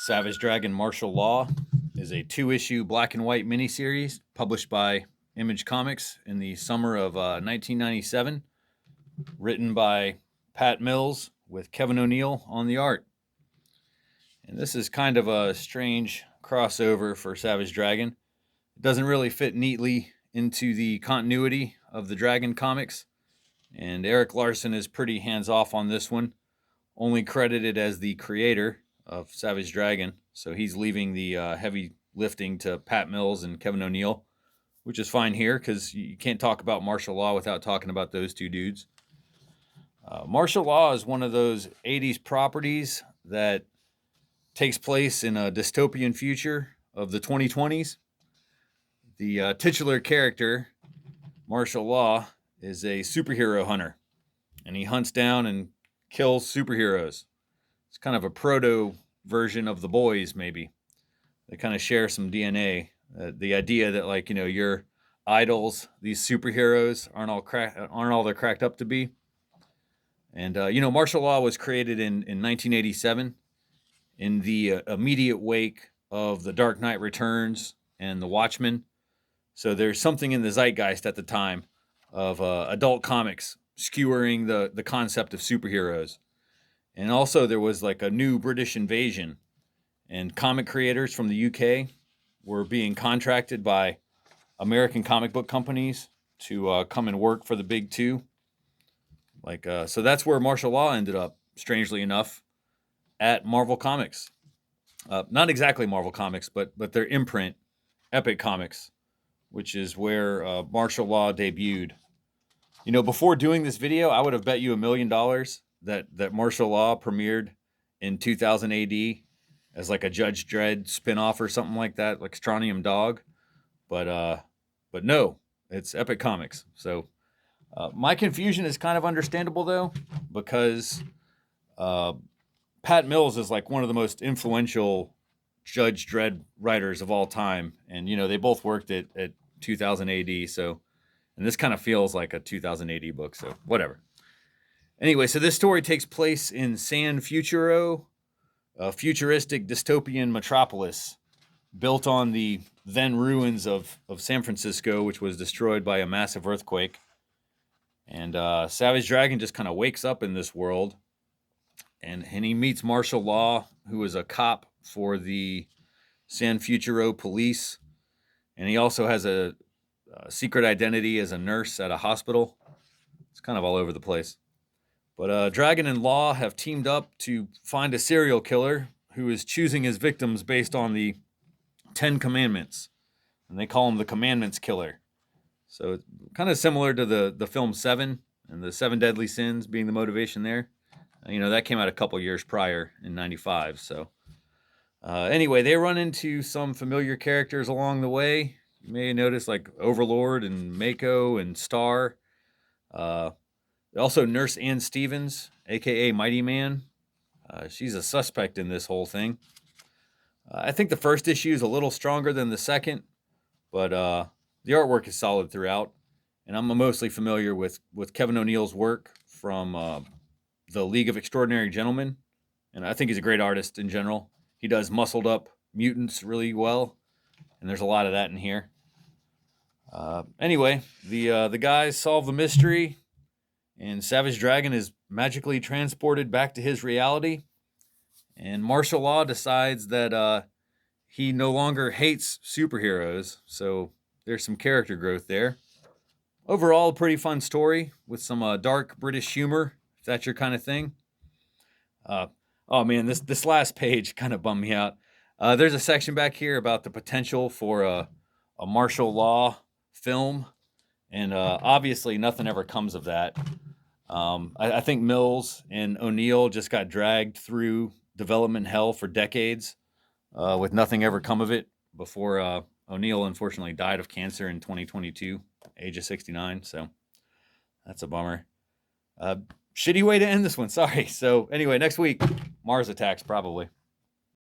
Savage Dragon Martial Law is a 2-issue black and white miniseries published by Image Comics in the summer of 1997, written by Pat Mills with Kevin O'Neill on the art. And this is kind of a strange crossover for Savage Dragon. It doesn't really fit neatly into the continuity of the Dragon comics, and Eric Larson is pretty hands-off on this one, only credited as the creator of Savage Dragon, so he's leaving the heavy lifting to Pat Mills and Kevin O'Neill, which is fine here because you can't talk about martial law without talking about those two dudes. Martial law is one of those 80s properties that takes place in a dystopian future of the 2020s. The titular character, Martial Law, is a superhero hunter, and he hunts down and kills superheroes. It's kind of a proto version of the boys, maybe. They kind of share some DNA. The idea that, like, your idols, these superheroes, aren't all they're cracked up to be. And Martial Law was created in 1987 in the immediate wake of The Dark Knight Returns and The Watchmen. So there's something in the zeitgeist at the time of adult comics skewering the concept of superheroes. And also there was like a new British invasion, and comic creators from the UK were being contracted by American comic book companies to come and work for the big two. So that's where Martial Law ended up, strangely enough, at Marvel Comics. Not exactly Marvel Comics, but their imprint, Epic Comics, which is where Martial Law debuted. Before doing this video, I would have bet you $1 million that Martial Law premiered in 2000 AD as like a Judge Dredd spinoff or something like that, like Strontium Dog. But no, it's Epic Comics. So my confusion is kind of understandable, though, because Pat Mills is like one of the most influential Judge Dredd writers of all time. And, they both worked at 2000 AD. So, and this kind of feels like a 2000 AD book. So whatever. Anyway, so this story takes place in San Futuro, a futuristic dystopian metropolis built on the then ruins of San Francisco, which was destroyed by a massive earthquake. And Savage Dragon just kind of wakes up in this world, and he meets Martial Law, who is a cop for the San Futuro police. And he also has a secret identity as a nurse at a hospital. It's kind of all over the place. But Dragon and Law have teamed up to find a serial killer who is choosing his victims based on the 10 Commandments. And they call him the Commandments Killer. So it's kind of similar to the film Seven, and the 7 Deadly Sins being the motivation there. That came out a couple years prior in 95. So anyway, they run into some familiar characters along the way. You may notice like Overlord and Mako and Star. Also Nurse Ann Stevens, a.k.a. Mighty Man. She's a suspect in this whole thing. I think the first issue is a little stronger than the second, but the artwork is solid throughout. And I'm mostly familiar with Kevin O'Neill's work from the League of Extraordinary Gentlemen. And I think he's a great artist in general. He does muscled up mutants really well, and there's a lot of that in here. Anyway, the guys solve the mystery, and Savage Dragon is magically transported back to his reality. And Martial Law decides that he no longer hates superheroes, so there's some character growth there. Overall, a pretty fun story with some dark British humor, if that's your kind of thing. Oh man, this last page kind of bummed me out. There's a section back here about the potential for a martial law film, and obviously nothing ever comes of that. I think Mills and O'Neill just got dragged through development hell for decades with nothing ever come of it before O'Neill unfortunately died of cancer in 2022, age of 69. So that's a bummer. Shitty way to end this one. Sorry. So anyway, next week, Mars attacks probably.